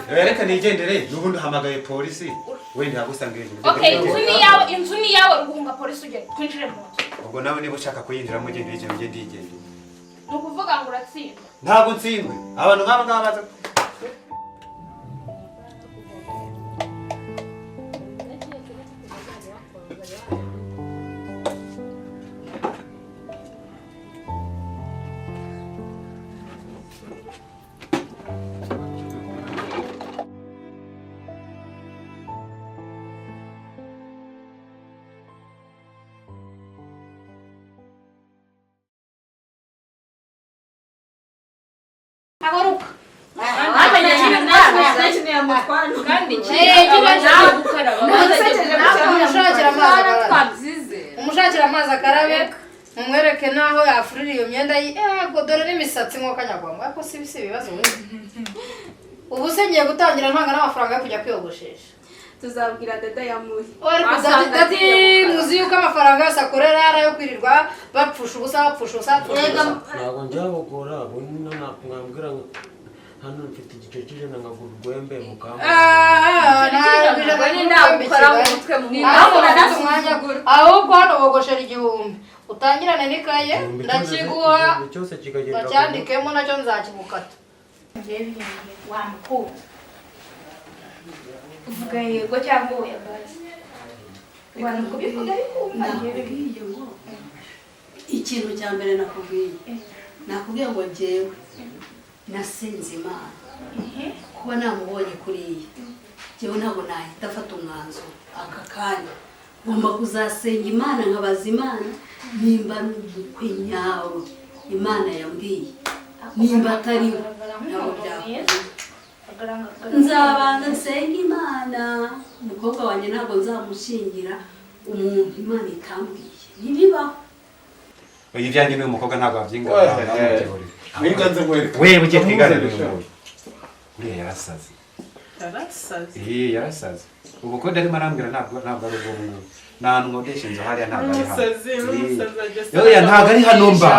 Reka nigendere nubundi hamagaye polisi wenda yagusanga ibintu. Okay, inzu ni yawe guhunga polisi ugende kwinjire mu nzu. Ubwo nawe niba ushaka kuyinjiramo ugende igende. Nukuvuga ngo uratsinda. Ntabwo ntsindwe. Abantu nk'aba ngaba baza Agaruka. Umushakira amazi akarabe mumwereke naho yafurira iyo myenda yego dore n'imisatsi nko kanyagwamo ariko si ibibazo we ubu se ngiye gutangira ntanga n'amafaranga yo kujya kwiyogoshesha tuzabwira dada ya muri dadi muzi yuko amafaranga yose akorera ari ayo kwirirwa bapfusha ubusa ntabwo njyabogora mwambwira hano mfite igice cy'ijana nkagura urwembe mukamba ahubwo hano bogoshera 1000 utangirane n'ikaye ndakiguha ndacyandikemo nacyo nzakigukata wa mukuru uvuga yego cyangwa oya basi wana kubivuga bikumva nakubwiye ngo ikintu cya mbere nakubwiye ngo jewe nasenze Imana kuba namubonye kuriya jewe ntabwo nahita afata umwanzuro aka kanya ngomba kuzasenga Imana nkabaza Imana nimba n'ubukwe nyawe Imana yambwiye nimba atari ntabwo byakora nzabanza nsenga Imana umukobwa wanjye ntabwo nzamushingira umuntu Imana itambwiye ntibibaho ibyanjye n'uyu mukobwa ntabwo abyingana wewe ugiye kwigana n'uyu uriya yarasaze yarasaze ubu ko ndarimo arambwira ntabwo ari ubwo nta nkodesha inzu hariya ntabwo ari hano ntabwo ari hano mba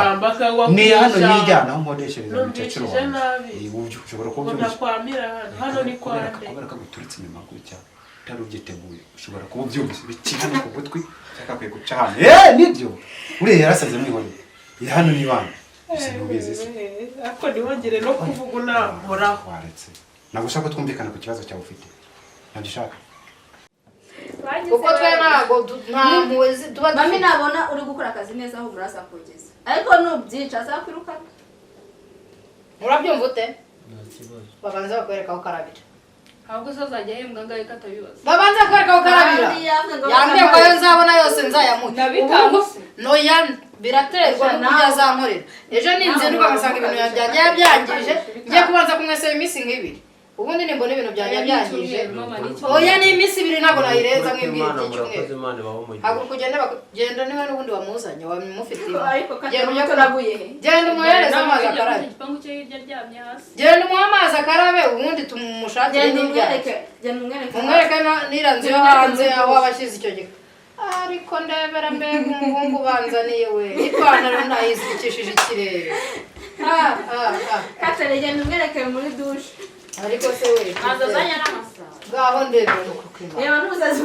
ni hano nijyana aho nkodeshereza umukecuru wawe ushobora kubyumvisha kubera ko guturitse inyuma gutya utari ubyiteguye ushobora kuba ubyumvisha bikihana ku gutwi cyangwa kwiye guca hano nibyo uriya yarasaze mwihoreye iri hano ni bana ako ntiwongere no kuvuga unahoraho waretse ntabwo ushaka ko twumvikana ku kibazo cyawe ufite ntabyo ushaka kuko twe ntabwo nta muwezi tuba mami nabona uri gukora akazi neza aho murasa kugeza ariko nubyica azakwirukana urabyumva ute nta kibazo babanza bakwereka aho karabira ahubwo so zajya hembwa ngaye katabibaza babanza bakwereka aho karabira yambwiye ko yo nzabona yose nzayamuha noya biraterwa n'uburyo azankorera ejo ninzinduka ngasanga ibintu byanjye yabyangije ngiye kubanza kumwesera iminsi nk'ibiri ubundi nimbona ibintu byanjye byangije oya ni iminsi 2 ntabwo nayirenza mw'imbiri cy'cyumweru haguruka genda niwe n'ubundi wamuzanye wamufitiye genda umuhereze amazi akarabe genda umuhe amazi akarabe ubundi tumushakire n'ibyanjye umwereke n'iranzu yo hanze aho abashyize icyo gihe ariko ndebera mbega umuhungu banzaniye we ipantaro ntayizirikishije ikirere katere genda umwereke muri dushe ariko se we azazanya n'amasaha gaho ndebera ukukima yaba n'umusazi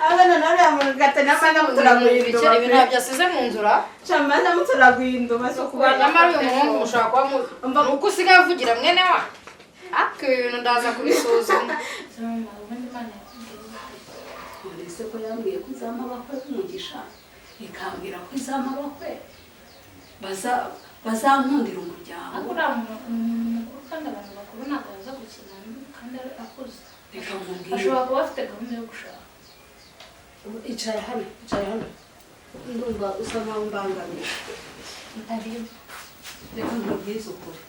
abana nawe yamuntu gatana amaga muturagurira ibintu byasize mu nzura chamaza muturagurira baso kubanya nyamara uyu muhungu mushaka kwa nuko usigaye uvugira mwene wa ako ibintu ndaza kubisuzuma ese ko yambwiye ko izama bakwe umugisha ikambwira ko izama bakwe bazankundira umuryango akura umuntu kandi abantu bakuru ntabwo baza gukina kandi akuze reka nkubwire ashobora kuba afite gahunda yo gushaka icara hano ndumva usa nkaho mbangamiye reka nkubwize ukuri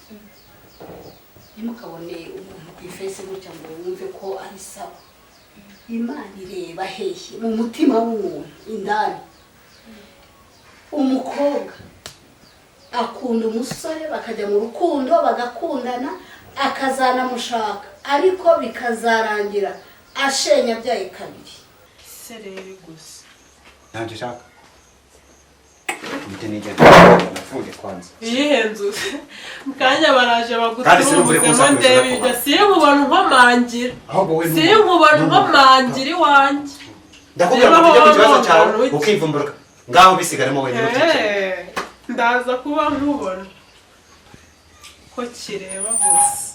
ntimukabone umuntu ku ifesi gutya ngo wumve ko ari sawa Imana ireba hehe mu mutima w'umuntu indani umukobwa akunda umusore bakajya mu rukundo bagakundana akazanamushaka ariko bikazarangira ashenya byaye kabiri serere gusa ntabyo ushaka mtenije nafunge kwanza yihenzu mukanya baraje baguturuze ndebe ibyo sinkubona nkomangira sinkubona nkomangira iwanjye ndakubwira ngo tujye ku kibazo cyawe ukivumbura ngaho bisigaremo wenyine uticaye ndaza kuba nkubona ko kireba gusa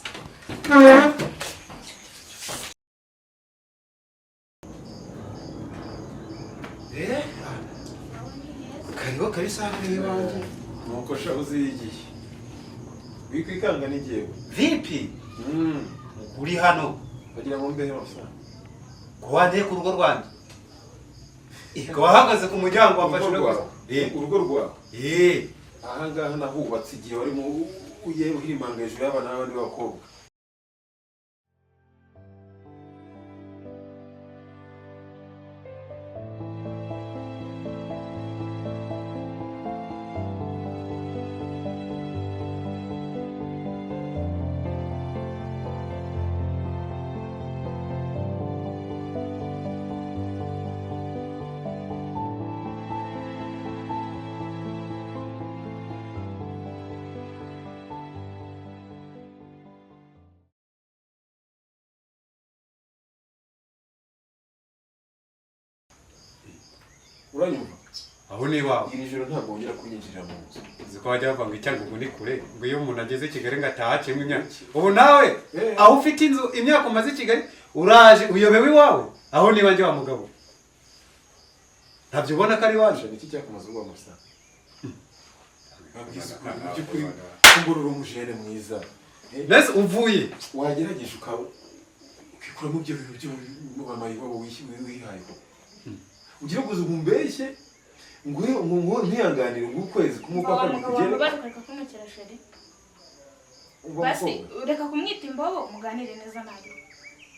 kariho kabisa n'iwanjye nuko sha uzigiye wikwikanga n'igihe vipi uri hano bagira ngo mbehe basa kuwande ku rugo rwanjye wahagaze ku muryango wafashe urugo rwawe aha ngaha nahubatse igihe wari mu uhirimanga hejuru y'abana n'abandi b'abakobwa uranyumva aho ni iwawe iri joro ntabwo wongera kunyinjirira mu nzu uzi ko wajya bavanga icyangugu ni kure ngo iyo umuntu ageze i Kigali ngo atahacemo imyaka ubu nawe aho ufite inzu imyaka umaze i Kigali uraje uyobewe iwawe aho niba njye wa mugabo ntabyo ubona ko ari waje niki cyakumaze ubwo musa by'ukuri kugorora umujene mwiza mbese uvuye wagerageje ukikuramo ibyo bintu by'umamayi wabo wihaye ugira ngo uzumbeshye ngo ntiyanganire ngo ukwezi kumwe kwa kabiri kugera bareka kumwitira sheri basi ureka kumwita imbobo muganire neza nawe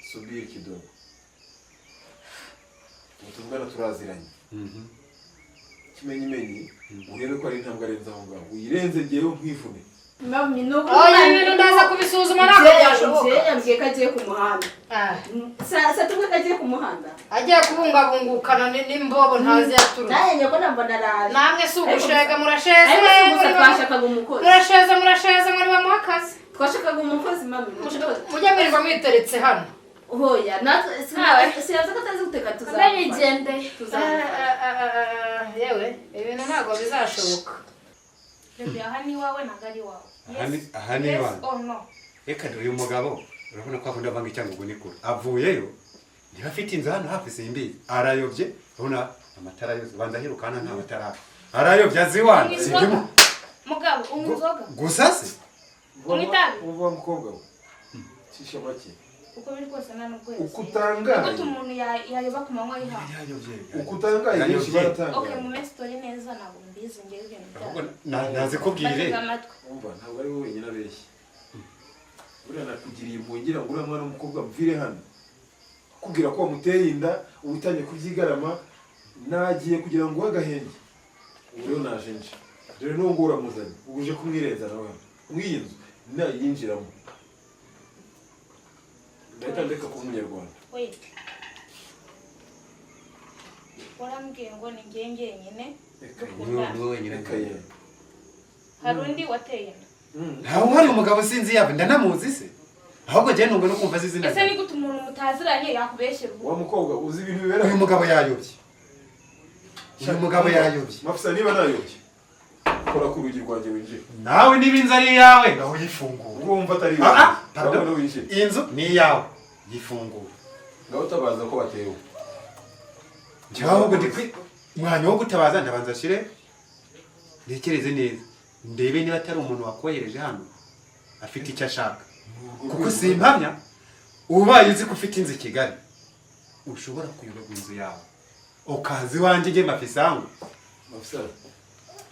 subiri kidogo utungana turaziranye kimenyimenyi urebe ko ari intambwe arenze aho ngaho uyirenze ngewe nkwivune mami nuko ibintu ndaza kubisuzuma ntabwo byashoboka yambwiye ko agiye ku muhanda sa tumwe kagiye ku muhanda agiye kubungabungukana n'imbobo ntazi yaturutse naye ko namba naraje namwe si ugushega murasheze twashakaga umukozi murasheze muri bamuha akazi twashakaga umukozi mami mujya mwirirwa mwiteretse hano hoya natwe siyaza ko atazi guteka tuzagende yewe ibintu ntabwo bizashoboka Baby, aha ni wawe ntabwo ari wawe. aha ni iwawe or no? reka uyu mugabo urabona ko akunda avanga icyangugu ni kure avuyeyo niba afite inzu hano hafi simbizi arayobye urabona amatara yose banza hirukana nta matara arayobye azi iwanyu sibyo Mugabo unywa inzoga gusa se umwitabi uva mukobwa we cisha make uko biri kose nta n'ubwezi ukutangaye uko umuntu yayoba ku manywa y'ihangu yayobye ukutangaye benshi baratangaye okay mu mesitoye neza ntabwo mbizi ngewe ibintu byawe nazi kubwire umva ntabwo ari wowe wenyine abeshya buriya nakugiriye impungira ngo uriya mwana w'umukobwa mvire hano akubwira ko wamuteye inda uba utangiye kubyigarama nagiye kugira ngo uhe agahenge ubu rero naje nje dore n'uwo nguwo uramuzanye ubu uje kumwirenza nawe mw'iyi nzu nayinjiramo ndahita ndeka kuba umunyarwanda wait warambwiye ngo ni njye njyenyine niwe wenyine kaye hari undi wateye inda ntawe uhari umugabo sinzi yaba ndanamuzi se ahubwo njyewe nubwo no kumva azi izina ese ni gute umuntu mutaziranye yakubeshyera ubu wa mukobwa uzi ibintu bibera uyu mugabo yayobye uyu mugabo yayobye mafisa niba nayobye kora ku rugi rwanjye winjire nawe niba inzu ari iyawe ngaho yifungura ubwo wumva atari pardon winjire inzu ni iyawe yifungura ngaho utabaza ko batewe njyewe ahubwo ndi umwanya wo gutabaza ndabanza ashire ntekereze neza ndebe niba atari umuntu wakohereje hano afite icyo ashaka kuko simpamya ubaye uzi ko ufite inzu i Kigali ushobora kuyoborwa inzu yawe ukaza iwanjye njye mafisangu mafisa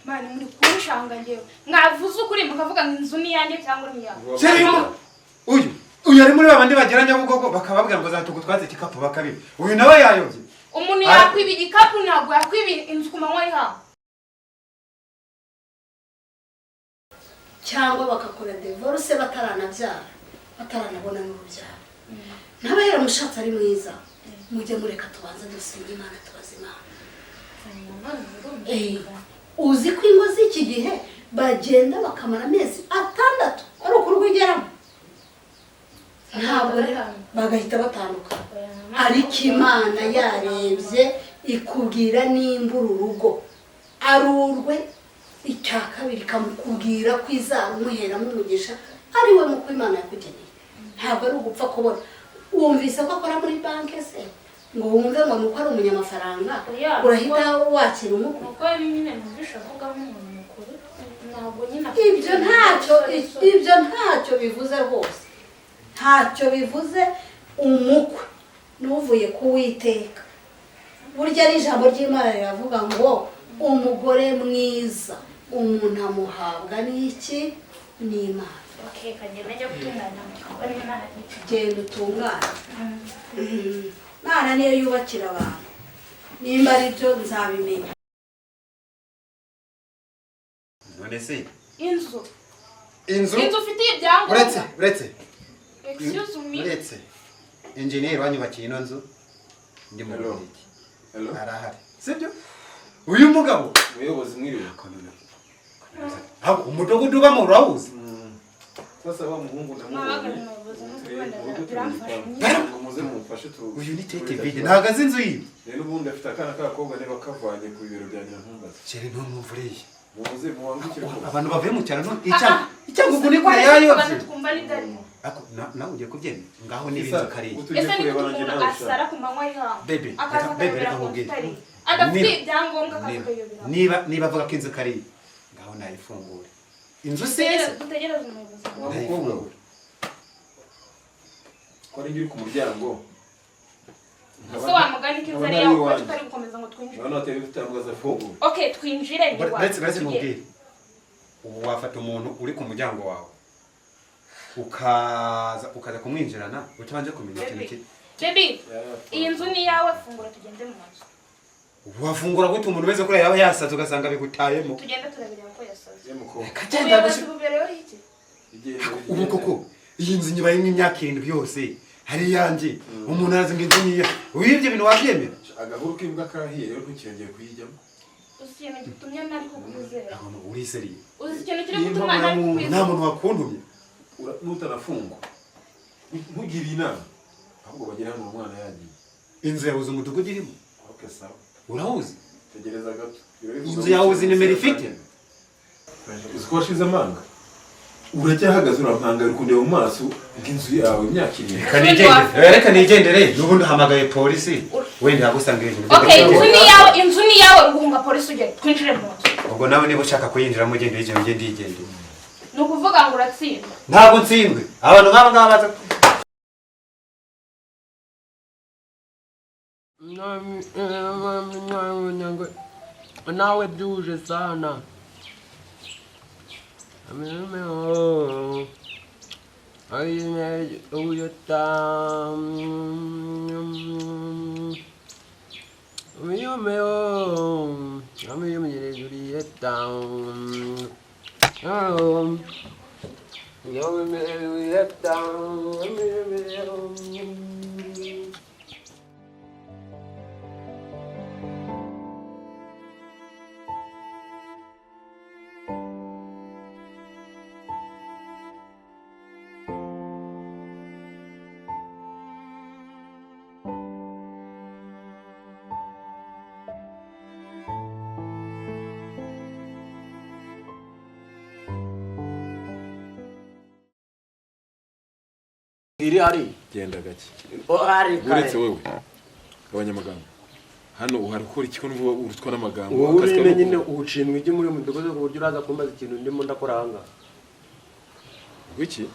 mani muri kunshanga ngewe mwavuze ukuri mukavuga ngo inzu ni iyanjye cyangwa ni iyawe Cherimo uyu ari muri babandi bagira Nyabugogo bakababwira ngo zatugutwaze igikapu bakabiba uyu nawe yayobye umuntu yakwiba igikapu ntabwo yakwiba inzu ku manywa y'ihangu cyangwa bagakora divorce bataranabyara bataranabona n'urubyaro nawe rero mushatse ari mwiza mujye mureka tubanze dusenga Imana tubaze Imana uzi ko ingo z'iki gihe bagenda bakamara amezi 6 ari ukurwigeramo ntabwo bagahita batandukana ariko Imana yarebye ikubwira nimba urugo arurwe icya kabiri kamukubwira ko izarumuheramo umugisha ari we muko Imana yakugeneye ntabwo ari ugupfa kubona wumvise ko akora muri banki se ngo wumve ngo nuko ari umunyamafaranga urahita wakira umukwe nuko nyine nubisha avuga nk'umuntu mukuru ntabwo nyine ibyo ntacyo bivuze rwose ntacyo bivuze umukwe n'uvuye kuwiteka burya ari ijambo ry'Imana riravuga ngo umugore mwiza umuntu amuhabwa n'iki n'Imana. Okay, kagenda njya gutunganya Imana genda utungane Imana niyo yubakira abantu nimba ari byo nzabimenya. None se inzu ufite ibyangombwa uretse excuse me uretse engineer wanyubakiye ino nzu ndi mu Bubiligi arahari sibyo uyu mugabo umuyobozi mwiriwe hako umudogudu bamo urawuzi sasa wa muhungu ndamubonye muze mumfashe tu uyu ni tete vide ntagaze inzu yiwe rero ubundi afite akana k'akobwa niba kavanye ku bibero bya Nyirankumbazi chere no muvuriye muze muwangukire abantu bavuye mu cyaro none icyango kuri kure yayo twumva ni dari ako nawe ugiye kubyemera ngaho n'ibintu kariye ese ni umuntu asara ku manywa y'aho bebe reka nkubwire adafite ibyangombwa akakuyobera niba avuga ko inzu kariye ngaho nayifungure inzu sese dutegereze umuyobozi w'umukobwa ko ari ngiri ku muryango so wamugana ko inzu ari yawe ko tutari gukomeza ngo twinjire none atari gutambaza fungu okay twinjire ndi wawe ndetse mubwire wafata umuntu uri ku muryango wawe ukaza kumwinjirana utabanje kumenya ikintu kiti baby iyi nzu ni yawe fungura tugende mu nzu wafungura gute umuntu wese kuri yaba yasaze ugasanga bigutayemo tugende turabira ko yasaze kagenda gushibubero iki ubu koko iyi nzu nyibaye n'imyaka 7 yose hari yanjye umuntu arazi ngo inzu niya wibye ibintu wabyemera agahuru k'imbwa kahiye rero ntukirengeye kuyijyamo usiye gitumye nari kukuzera aho uriseriye uzi ikintu kiri gutuma nari kukuzera nta muntu wakuntumye nutanafungwa ntugire inama ahubwo bagera hano umwana yagiye inzu yabuze umudugudu irimo okay sawa urawuzi tegereza gato inzu yawe uzi nimero ifite uzi ko washize amanga uracyahagaze urampanga rukundeba mu maso bw'inzu yawe imyaka 7 reka nigendere n'ubundi hamagaye polisi wenda yagusanga ibintu okay inzu ni yawe ruhunga polisi uje twinjire mu nzu ubwo nawe niba ushaka kuyinjira mu gende yigende nukuvuga ngo uratsinda ntabwo ntsindwe abantu nk'aba ngaba baza nawe byuje sana iri ari genda gake ari uretse wewe abanyamagambo hano uhari ukora iki ko n'ubu urutwa n'amagambo wowe uri nyine ucinwe ijye muri mudogozo ku buryo uraza kumbaza ikintu ndimo ndakora hanga wiki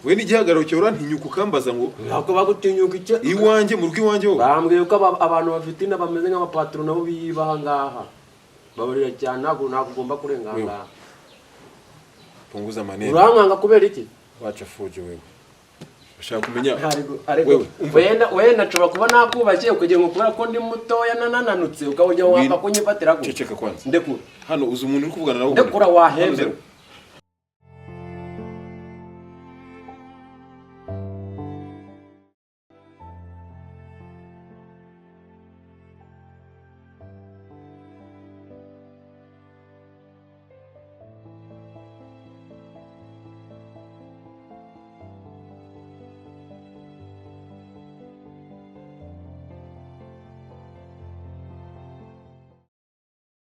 we n'igihagararo cyo urantinyuka ukambaza ngo ntabwo bagutinyuka icyo iwanjye mu rugo iwanjye ho bambwiye ko abantu bafite ina bameze nk'abapatron nabo bibaha ngaha babarira cyane ntabwo ugomba kurenga ngaha punguza maneno urankanga kubera iki wacha fuje wewe ushaka kumenya wewe wenda nshobora kuba nakubakiye kugira ngo kubera ko ndi mutoya nananutse ukabujya wapfa kunyifatira ceceka kwanza ndekura hano uzi umuntu uri kuvugana nawe ndekura wahembe